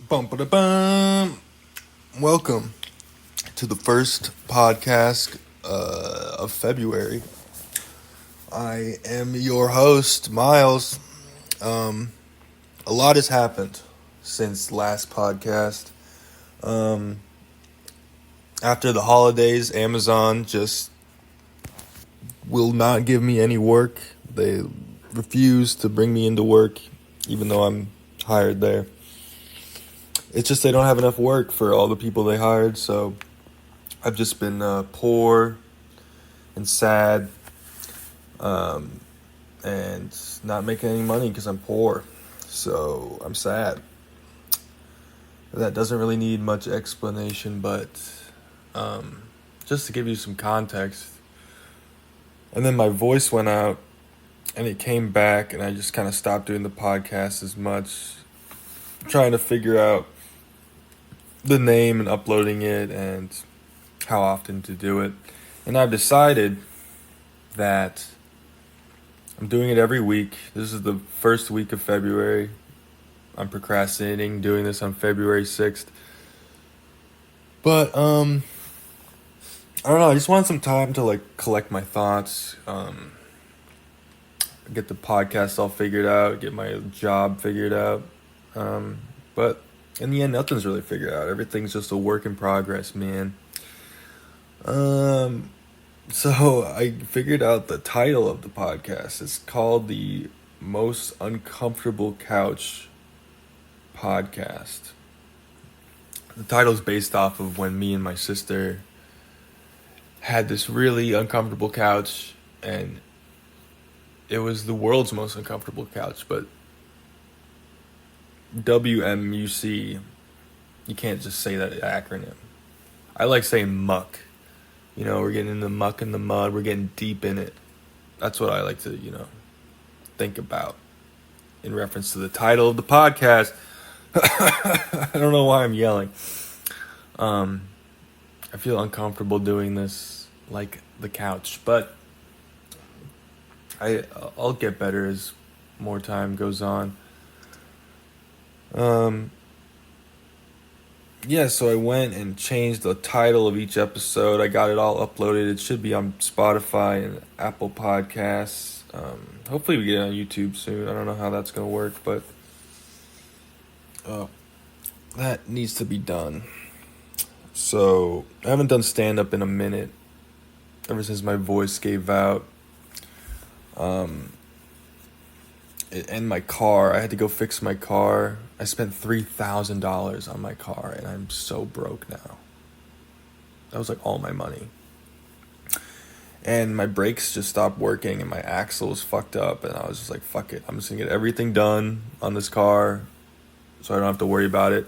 Bum. Welcome to the first podcast of February. I am your host, Miles. A lot has happened since last podcast. After the holidays, Amazon just will not give me any work. They refuse to bring me into work, even though I'm hired there. It's just they don't have enough work for all the people they hired, so I've just been poor and sad and not making any money because I'm poor. So I'm sad. That doesn't really need much explanation, but just to give you some context. And then my voice went out and it came back, and I just kind of stopped doing the podcast as much, trying to figure out the name and uploading it and how often to do it. And I've decided that I'm doing it every week. This is the first week of February. I'm procrastinating doing this on February 6th. But I don't know, I just want some time to collect my thoughts, get the podcast all figured out, get my job figured out. But in the end, nothing's really figured out. Everything's just a work in progress, man. So I figured out the title of the podcast. It's called the Most Uncomfortable Couch Podcast. The title's based off of when me and my sister had this really uncomfortable couch, and it was the world's most uncomfortable couch, but WMUC, you can't just say that acronym. I like saying MUC. You know, we're getting in the muck and the mud. We're getting deep in it. That's what I like to, think about in reference to the title of the podcast. I don't know why I'm yelling. I feel uncomfortable doing this like the couch, but I'll get better as more time goes on. So I went and changed the title of each episode. I got it all uploaded. It should be on Spotify and Apple Podcasts. Hopefully we get it on YouTube soon. I don't know how that's going to work, but that needs to be done. So I haven't done stand-up in a minute, ever since my voice gave out. And my car, I had to go fix my car. I spent $3,000 on my car, and I'm so broke now. That was all my money. And my brakes just stopped working, and my axle was fucked up, and I was just like, fuck it. I'm just gonna get everything done on this car so I don't have to worry about it.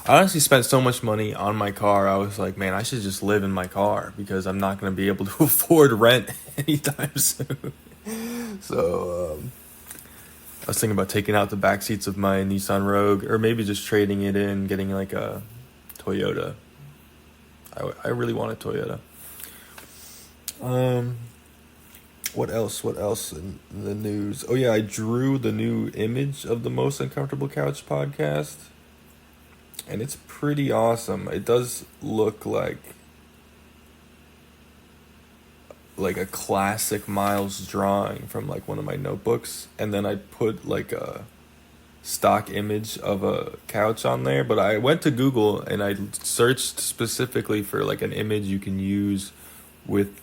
I honestly spent so much money on my car, I was like, man, I should just live in my car because I'm not gonna be able to afford rent anytime soon. So, I was thinking about taking out the back seats of my Nissan Rogue, or maybe just trading it in, getting a Toyota. I really want a Toyota. What else in the news? Oh yeah, I drew the new image of the Most Uncomfortable Couch podcast, and it's pretty awesome. It does look like a classic Miles drawing from one of my notebooks, and then I put a stock image of a couch on there. But I went to Google and I searched specifically for an image you can use with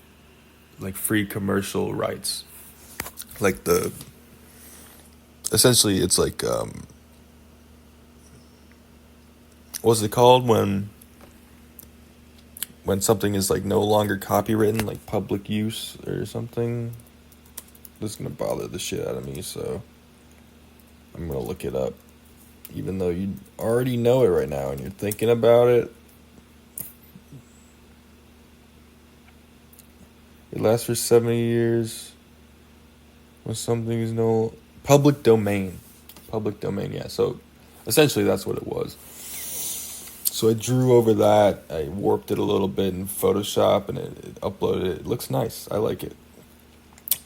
free commercial rights. Essentially it's what's it called when something is no longer copywritten, public use or something. This is gonna bother the shit out of me, so I'm gonna look it up, even though you already know it right now and you're thinking about it. It lasts for 70 years when something is no public domain. Yeah, so essentially that's what it was. So I drew over that, I warped it a little bit in Photoshop, and it uploaded it. It looks nice. I like it.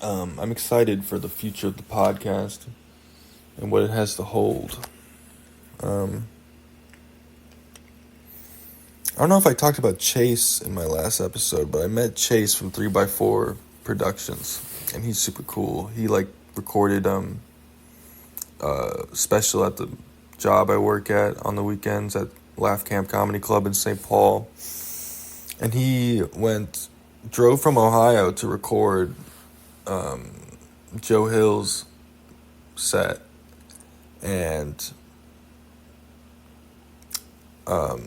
I'm excited for the future of the podcast and what it has to hold. I don't know if I talked about Chase in my last episode, but I met Chase from 3x4 Productions, and he's super cool. He like recorded special at the job I work at on the weekends at Laugh Camp Comedy Club in St. Paul. And he drove from Ohio to record Joe Hill's set. And I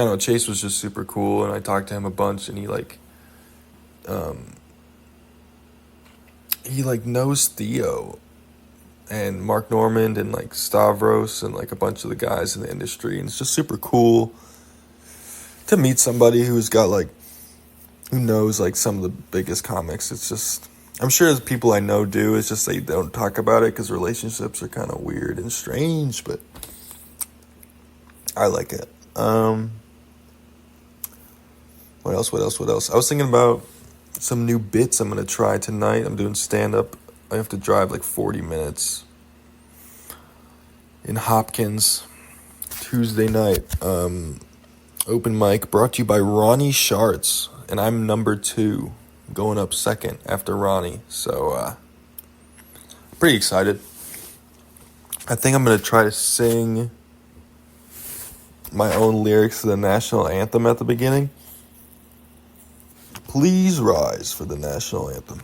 don't know, Chase was just super cool, and I talked to him a bunch, and he knows Theo and Mark Normand and like Stavros and like a bunch of the guys in the industry, and it's just super cool to meet somebody who knows like some of the biggest comics. It's just, I'm sure as people I know do, it's just they don't talk about it because relationships are kind of weird and strange, but I like it. What else? I was thinking about some new bits I'm going to try tonight. I'm doing stand-up. I have to drive like 40 minutes in Hopkins Tuesday night. Open mic brought to you by Ronnie Schartz, and I'm number 2, going up second after Ronnie. So, pretty excited. I think I'm going to try to sing my own lyrics to the national anthem at the beginning. Please rise for the national anthem.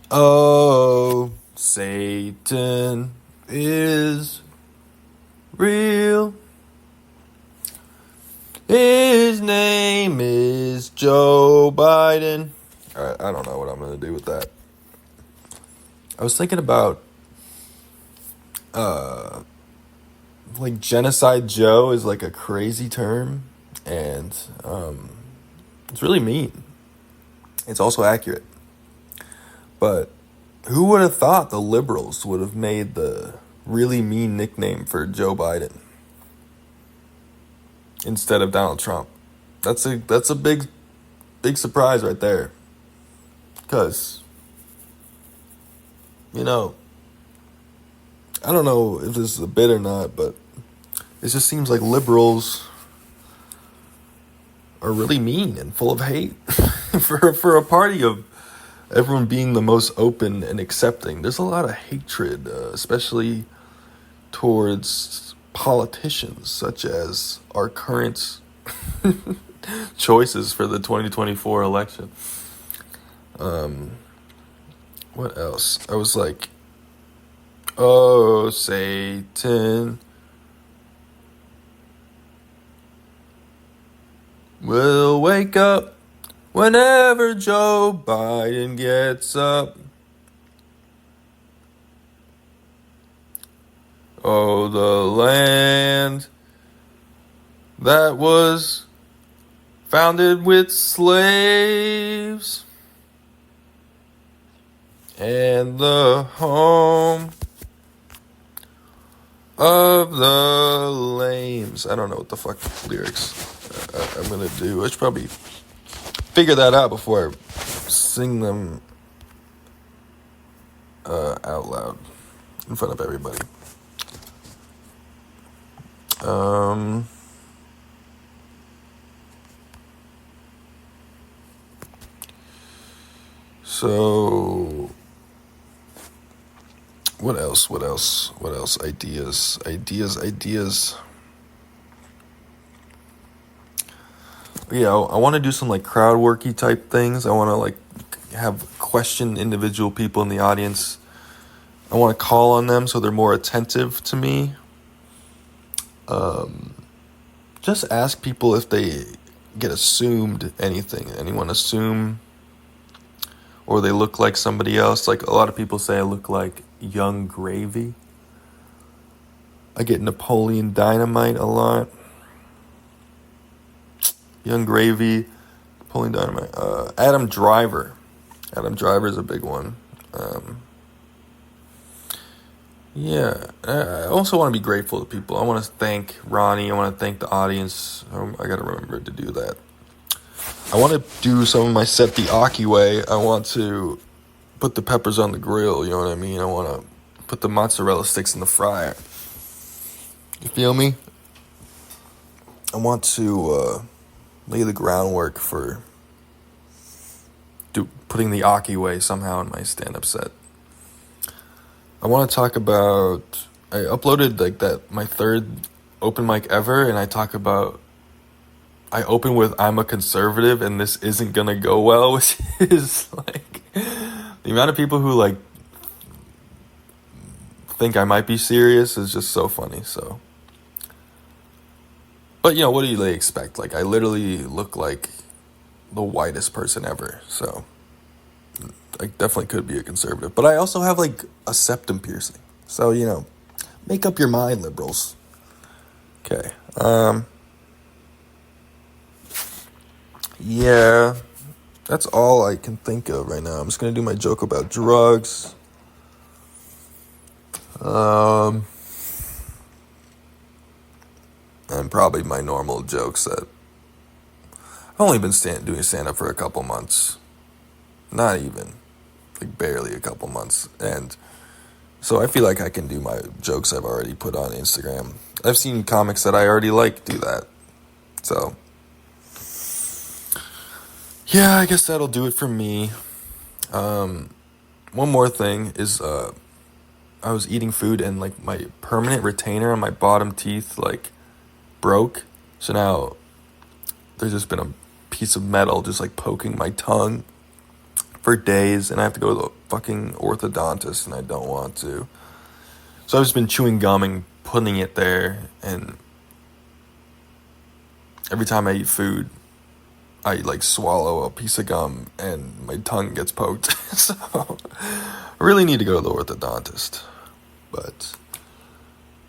Oh, Satan is real. His name is Joe Biden. Alright, I don't know what I'm going to do with that. I was thinking about, like, Genocide Joe is like a crazy term, and it's really mean. It's also accurate. But who would have thought the liberals would have made the really mean nickname for Joe Biden instead of Donald Trump? That's a big surprise right there. Because, I don't know if this is a bit or not, but it just seems like liberals are really mean and full of hate for a party of everyone being the most open and accepting. There's a lot of hatred, especially towards politicians, such as our current choices for the 2024 election. What else? I was like, oh, Satan will wake up whenever Joe Biden gets up. Oh, the land that was founded with slaves, and the home of the lames. I don't know what the fuck lyrics I'm gonna do. I should probably figure that out before I sing them out loud in front of everybody. So what else? Ideas. Yeah, I want to do some like crowd worky type things. I want to like question individual people in the audience. I want to call on them so they're more attentive to me. Just ask people if they get assumed anything. Anyone assume, or they look like somebody else. Like a lot of people say I look like Young Gravy. I get Napoleon Dynamite a lot. Young Gravy, Napoleon Dynamite. Adam Driver. Adam Driver is a big one. Yeah, I also want to be grateful to people. I want to thank Ronnie. I want to thank the audience. I got to remember to do that. I want to do some of my set the Aki way. I want to put the peppers on the grill, you know what I mean? I want to put the mozzarella sticks in the fryer. You feel me? I want to lay the groundwork for putting the Aki way somehow in my stand-up set. I want to talk about... I uploaded like that my third open mic ever, and I talk about... I open with I'm a conservative and this isn't gonna go well, which is like... The amount of people who like think I might be serious is just so funny, so... But, what do you really expect? Like, I literally look like the whitest person ever, so I definitely could be a conservative. But I also have, like, a septum piercing. So, make up your mind, liberals. Okay. Yeah, that's all I can think of right now. I'm just going to do my joke about drugs. And probably my normal jokes that I've only been doing stand-up for a couple months. Not even. Like barely a couple months. And so I feel like I can do my jokes I've already put on Instagram. I've seen comics that I already like do that. So, yeah, I guess that'll do it for me. One more thing is I was eating food and like my permanent retainer on my bottom teeth like broke. So now there's just been a piece of metal just like poking my tongue for days, and I have to go to the fucking orthodontist, and I don't want to. So I've just been chewing gum and putting it there, and every time I eat food, I like swallow a piece of gum and my tongue gets poked. So I really need to go to the orthodontist. But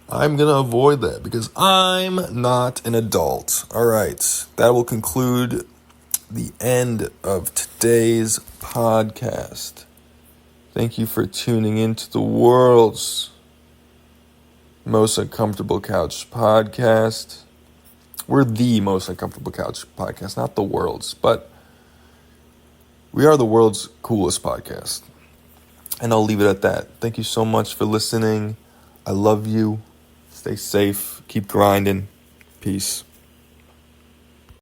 I'm going to avoid that because I'm not an adult. All right. That will conclude the end of today's podcast. Thank you for tuning into the world's most uncomfortable couch podcast. We're the most uncomfortable couch podcast, not the world's, but we are the world's coolest podcast. And I'll leave it at that. Thank you so much for listening. I love you. Stay safe. Keep grinding. Peace.